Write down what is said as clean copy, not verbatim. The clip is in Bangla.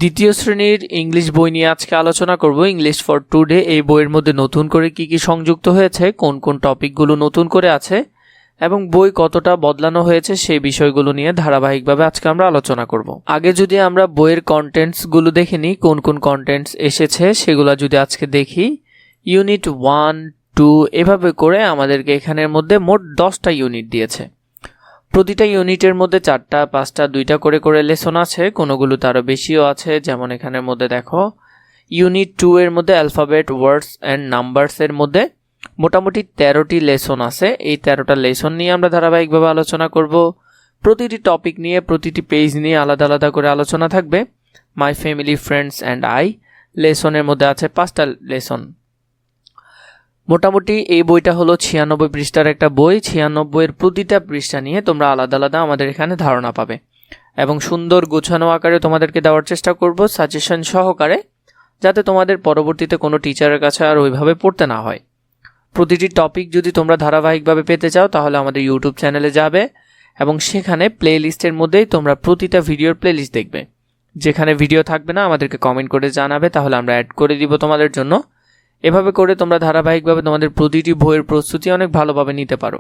দ্বিতীয় শ্রেণীর ইংলিশ বই নিয়ে আজকে আলোচনা করব। ইংলিশ ফর টুডে এই বইয়ের মধ্যে নতুন করে কি কি সংযুক্ত হয়েছে, কোন কোন টপিকগুলো নতুন করে আছে এবং বই কতটা বদলানো হয়েছে সেই বিষয়গুলো নিয়ে ধারাবাহিকভাবে আজকে আমরা আলোচনা করব। আগে যদি আমরা বইয়ের কন্টেন্টসগুলো দেখে নিই, কোন কোন কন্টেন্টস এসেছে সেগুলো যদি আজকে দেখি, ইউনিট 1, 2 এভাবে করে আমাদেরকে এখানের মধ্যে মোট 10টা ইউনিট দিয়েছে। প্রতিটা ইউনিটের মধ্যে 4টা, 5টা, 2টা করে করে লেসন আছে, কোনোগুলো তারও বেশিও আছে। যেমন এখানের মধ্যে দেখো ইউনিট 2 এর মধ্যে অ্যালফাবেট, ওয়ার্ডস অ্যান্ড নাম্বারসের মধ্যে মোটামুটি 13টি লেসন আছে। এই 13টা লেসন নিয়ে আমরা ধারাবাহিকভাবে আলোচনা করব। প্রতিটি টপিক নিয়ে, প্রতিটি পেজ নিয়ে আলাদা আলাদা করে আলোচনা থাকবে। My family, friends and I লেসনের মধ্যে আছে 5টা লেসন। মোটামুটি এই বইটা হলো 96 পৃষ্ঠার একটা বই। 96 প্রতিটা পৃষ্ঠা নিয়ে তোমরা আলাদা আলাদা আমাদের এখানে ধারণা পাবে এবং সুন্দর গোছানো আকারে তোমাদেরকে দেওয়ার চেষ্টা করব, সাজেশন সহকারে, যাতে তোমাদের পরবর্তীতে কোনো টিচারের কাছে আর ওইভাবে পড়তে না হয়। প্রতিটি টপিক যদি তোমরা ধারাবাহিকভাবে পেতে চাও তাহলে আমাদের ইউটিউব চ্যানেলে যাবে এবং সেখানে প্লে লিস্টের মধ্যেই তোমরা প্রতিটা ভিডিওর প্লে লিস্ট দেখবে। যেখানে ভিডিও থাকবে না আমাদেরকে কমেন্ট করে জানাবে, তাহলে আমরা অ্যাড করে দিব তোমাদের জন্য। এভাবে করে তোমরা ধারাবাহিকভাবে তোমাদের প্রতিটি বইয়ের প্রস্তুতি অনেক ভালোভাবে নিতে পারো।